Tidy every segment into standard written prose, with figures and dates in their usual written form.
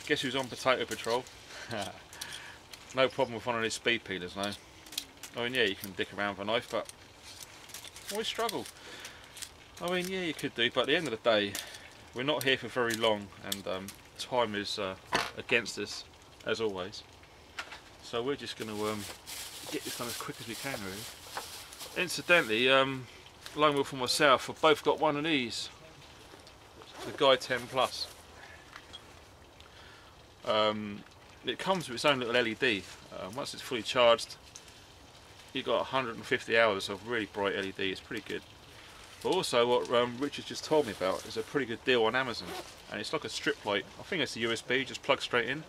Guess who's on potato patrol? No problem with one of these speed peelers, no. I mean, yeah, you can dick around with a knife, but always struggle. I mean, yeah, you could do, but at the end of the day, we're not here for very long, and time is against us, as always. So we're just going to get this done as quick as we can, really. Incidentally, Lone Wolf and myself have both got one of these, the Guy 10 Plus. It comes with its own little LED. Once it's fully charged, you've got 150 hours of really bright LED. It's pretty good. But also, what Richard just told me about is a pretty good deal on Amazon, and it's like a strip light. I think it's a USB, just plug straight in.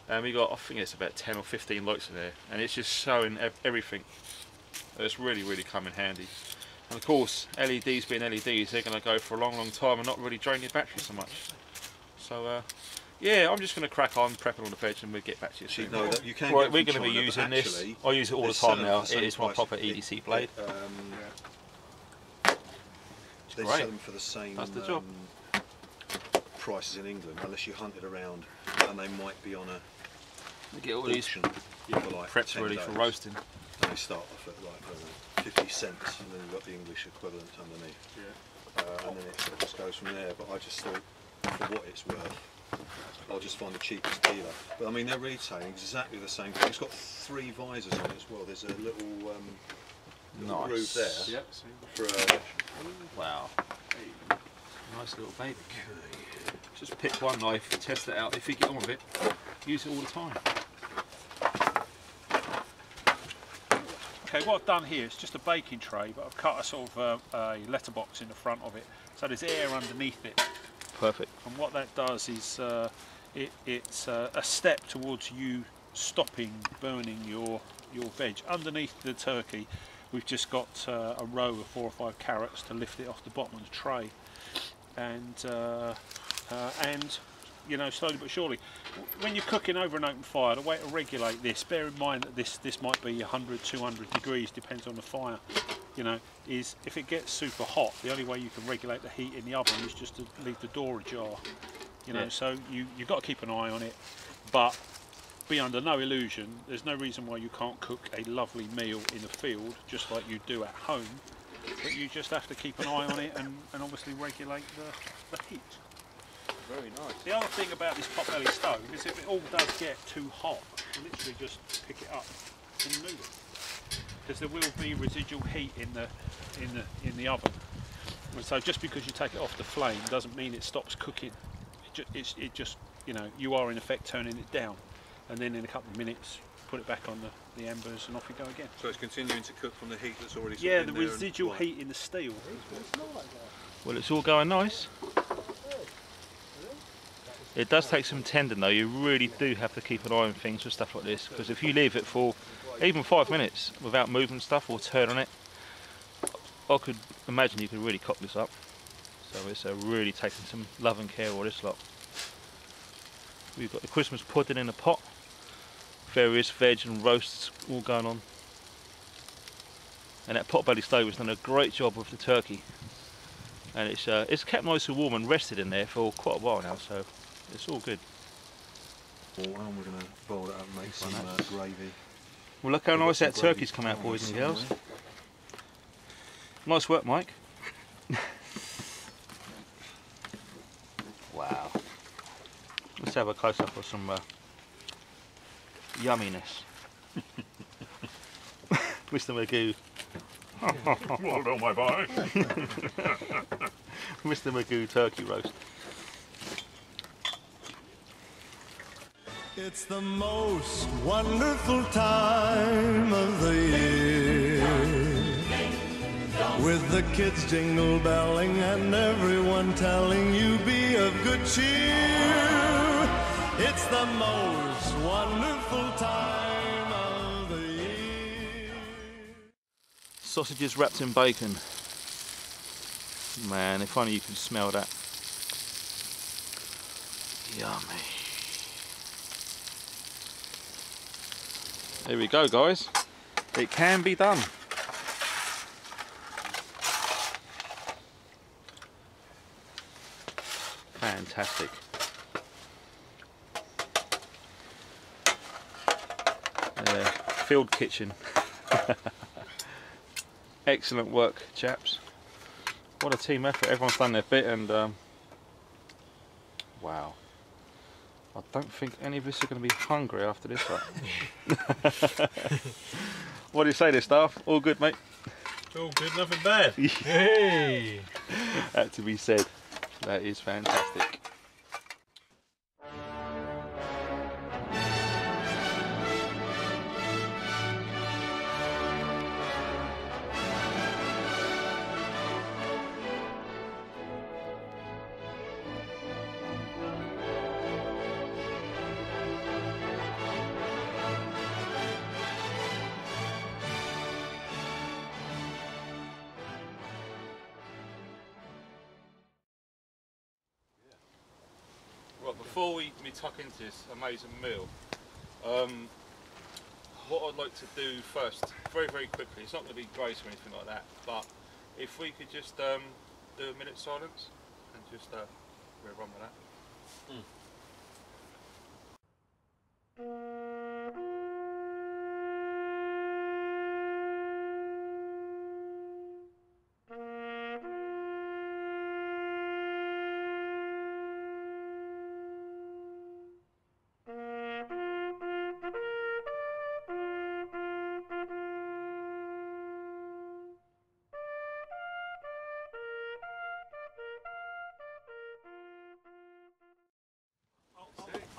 And we got, I think it's about 10 or 15 lights in there, and it's just showing everything. It's really, really come in handy. And of course, LEDs being LEDs, they're going to go for a long, long time and not really drain your battery so much. So, yeah, I'm just going to crack on, prepping on the veg, and we'll get back to you soon. No, you can right, we're going to be using this. I use it all the time now. It is my proper EDC blade. They sell them for the same That's the job. prices in England, unless you hunt it around, and they might be on a get all these for like preps ready for roasting. And they start off at like, I don't know, 50 cents, and then you've got the English equivalent underneath. Yeah. And then it sort of just goes from there. But I just thought, for what it's worth, I'll just find the cheapest dealer. But I mean, they're retailing exactly the same thing. It's got 3 visors on it as well. There's a little, little groove there. Yep. For a, wow. Nice little baby. Just pick one knife, test it out. If you get on with it, use it all the time. Okay, what I've done here is just a baking tray, but I've cut a sort of a letterbox in the front of it, so there's air underneath it. Perfect. And what that does is it's a step towards you stopping burning your veg. Underneath the turkey, we've just got a row of 4 or 5 carrots to lift it off the bottom of the tray, and you know, slowly but surely, when you're cooking over an open fire, the way to regulate this, bear in mind that this might be 100, 200 degrees, depends on the fire, you know, is if it gets super hot, the only way you can regulate the heat in the oven is just to leave the door ajar, you know. So you've got to keep an eye on it, but be under no illusion, there's no reason why you can't cook a lovely meal in a field just like you do at home, but you just have to keep an eye on it and obviously regulate the heat. Very nice. The other thing about this pot-belly stove is if it all does get too hot, you literally just pick it up and move it, because there will be residual heat in the oven. And so just because you take it off the flame doesn't mean it stops cooking. It just, you know, you are in effect turning it down, and then in a couple of minutes put it back on the embers and off you go again. so it's continuing to cook from the heat that's already Yeah, the residual heat in the steel. Well, it's all going nice. It does take some tending though. You really do have to keep an eye on things with stuff like this, because if you leave it for even 5 minutes without moving stuff or turn on it, I could imagine you could really cock this up. So it's really taking some love and care all this lot. We've got the Christmas pudding in a pot, various veg and roasts all going on, and that pot-belly stove has done a great job with the turkey, and it's kept nice and warm and rested in there for quite a while now, so it's all good. Well, we're going to boil it up and make some gravy. Well, look how nice that turkey's come out, boys and girls. Nice work, Mike. Wow. Let's have a close-up of some yumminess. Mr. Magoo. Well done, my boy. Mr. Magoo turkey roast. It's the most wonderful time of the year, with the kids jingle belling and everyone telling you be of good cheer. It's the most wonderful time of the year. Sausages wrapped in bacon. Man, if only you could smell that. Yummy. There we go, guys. It can be done. Fantastic. field kitchen. Excellent work, chaps. What a team effort. Everyone's done their bit, and wow. I don't think any of us are going to be hungry after this one. What do you say there, staff? All good, mate? All good, nothing bad. Hey! That to be said. That is fantastic. Right, before we tuck into this amazing meal, what I'd like to do first, very quickly, it's not going to be great or anything like that, but if we could just do a minute's silence and just we'll run with that.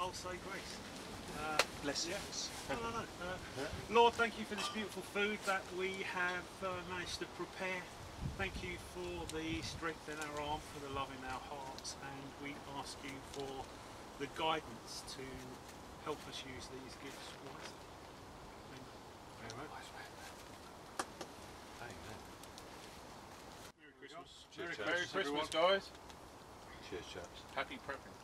I'll say grace. Bless you. No. Lord, thank you for this beautiful food that we have managed to prepare. Thank you for the strength in our arm, for the love in our hearts, and we ask you for the guidance to help us use these gifts wisely. Amen. Merry Christmas. Cheers, chaps. Merry Christmas, guys. Cheers, chaps. Happy prepping.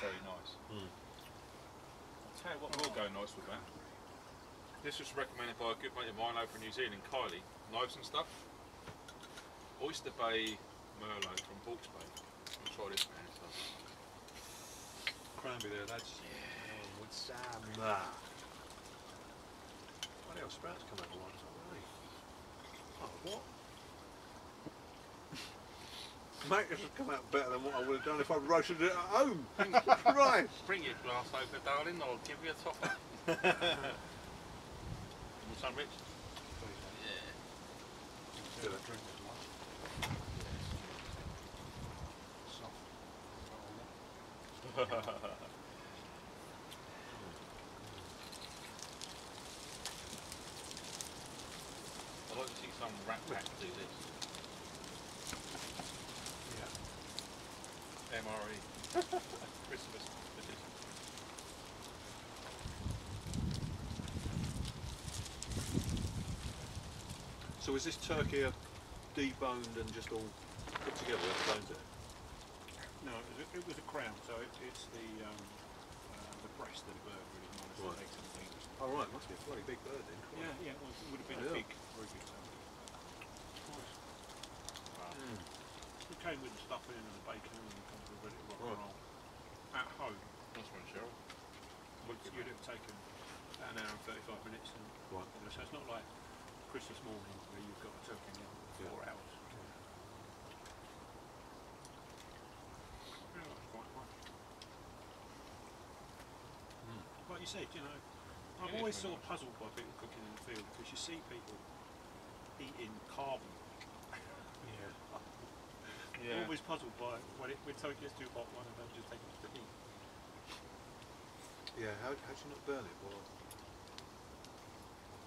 Very nice. I'll tell you what will go nice with that. This was recommended by a good mate of mine over in New Zealand, Kylie. Knives and stuff. Oyster Bay Merlot from Hawke's Bay. I'll try this man. Cranberry there, lads. Yeah, with some. Bloody hell, sprouts come over once, haven't they? Oh, what? Mate, this has come out better than what I would have done if I roasted it at home. Right. Bring your glass over, darling. I'll give you a top up. Want some, Rich? Yeah. Do that drink as well. I'd like to see some rat pack do this. MRE. Christmas edition. So is this turkey deboned and just all put together with the bones there? No, it was a crown, so it's the breast of the bird, really, minus the legs and things. Oh right, must be a bloody big bird then. Yeah, it would have been a big, very big salmon. Nice. Wow. It came with the stuffing and the bacon and it comes with ready to rock and roll. At home, Nice one, Cheryl. you'd have taken about an hour and 35 minutes. And, so it's not like Christmas morning where you've got a turkey in the oven for 4 hours. Yeah, that's quite nice. Like you said, you know, I'm always sort of puzzled by people cooking in the field because you see people eating carbon. Yeah. Always puzzled by when something gets too hot, why don't they just take it to the heat? Yeah, how do you not burn it? Well,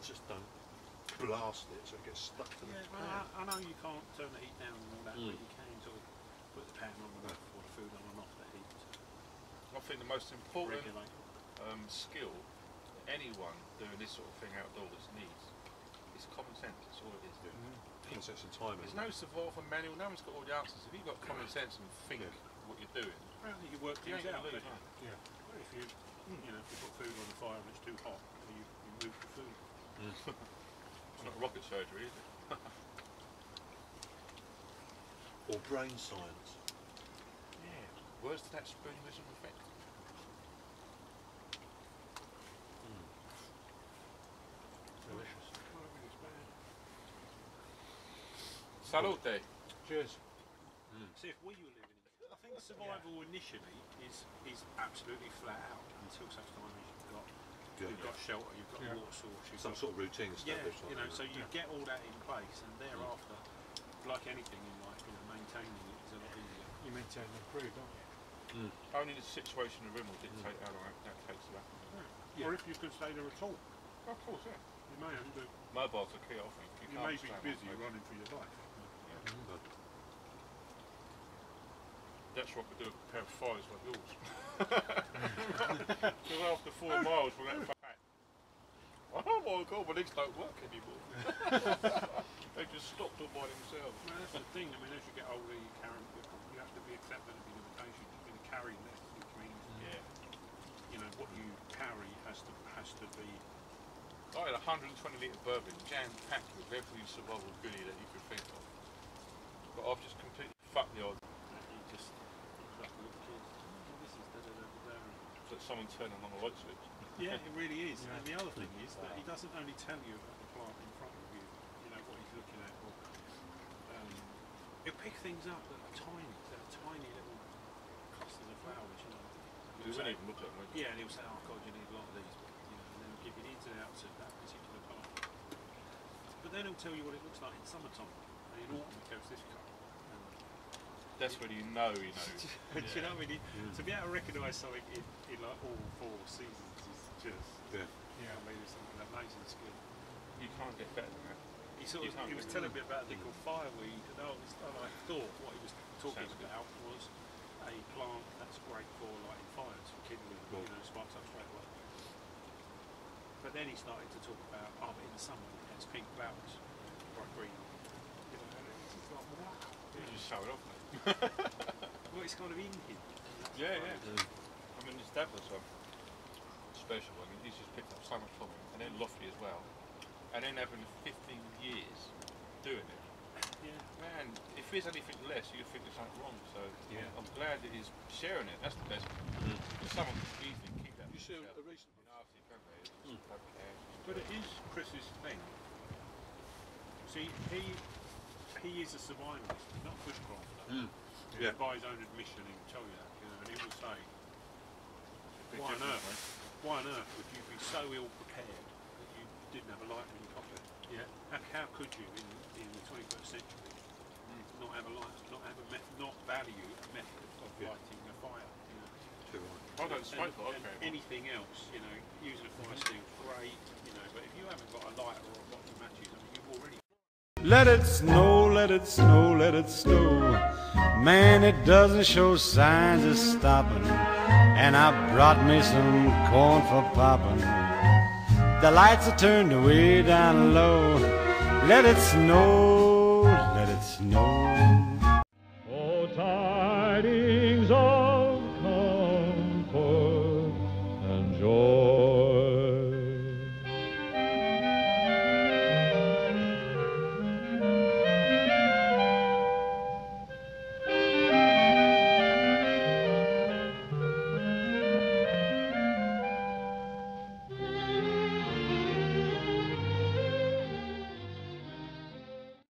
just don't blast it so it gets stuck to the pan. I know you can't turn the heat down and all that, but you can sort of put the pan on and off, or the food on and off the heat. I think the most important Regulate. skill that anyone doing this sort of thing outdoors needs is common sense. That's all it is. Common sense and time. There's no survival manual. No one's got all the answers. If you've got common sense and think what you're doing, Apparently you work you things ain't out. gonna lose. Don't you? If you, you know, if you put food on the fire and it's too hot, you move the food. It's not rocket surgery, is it? Or brain science. Yeah. Words to that spoonism effect. Salute. Cheers. See, if we were living in, I think survival initially is absolutely flat out until such time as you've got shelter, you've got water source, you've Some got, sort of routine established. you know, so you get all that in place, and thereafter, like anything in life, you know, maintaining it is a lot easier. You maintain and improve, don't you? Only the situation in the room will dictate how long that takes to happen. Or if you can stay there at all. Of course, yeah. You may have to. Mobiles are key, I think. You may be busy running for your life. That's what we do, a pair of fires like yours. Because after 4 miles we're going to back. Oh my god, my legs don't work anymore. They just stopped all by themselves. Well, that's the thing, I mean, as you get older you have to be accepting of your limitations. You're going to carry less, which means you know, what you carry has to be. I had a 120 litre bourbon jam-packed with every survival goodie that you could think of. But I've just completely fucked the odds. You just like a little kid. This is da-da-da-da-da. It's like someone turning on a light switch. Yeah, it really is. And the other thing is that he doesn't only tell you about the plant in front of you, you know, what he's looking at, or he'll pick things up that are tiny little clusters of flowers, you know. We wouldn't even look at them, would you? Yeah, and he'll say, oh God, you need a lot of these, but, you know, and then he'll give you the ins and outs of that particular plant. But then he'll tell you what it looks like in summertime, and in autumn it goes this colour. That's when you know he knows. Do you know what I mean? To be able to recognise something in like all 4 seasons is just, I mean, it's something amazing skill. You can't get better than that. He was telling me about a thing called fireweed, and I thought what he was talking about was a plant that's great for lighting fires, for kindling, you know, sparks up straight away. But then he started to talk about, but in the summer it has pink flowers, bright green. You know, and it's just like, wow. You just show it off, mate. Well, it's kind of in him. Yeah. I mean, his dad was special. I mean, he's just picked up so much from him, and then Lofty as well. And then having 15 years doing it. Yeah. Man, if there's anything less, you'd think there's something wrong. So I'm glad that he's sharing it. That's the best. If someone could easily keep that. You see a recent But it is Chris's thing. See, he is a survivalist, not a bushcrafter. By his own admission, he will tell you that. You know, and he will say, why on earth would you be so ill prepared that you didn't have a light when you got there? Yeah. How could you in the 21st century not have a light, not value a method of lighting a fire? You know? I don't smoke and anything else, you know, using a fire steel, great, you know, but if you haven't got a lighter or a bottle of matches, I mean, you've already. Let it snow, let it snow, let it snow. Man, it doesn't show signs of stopping. And I brought me some corn for popping. The lights are turned way down low. Let it snow, let it snow.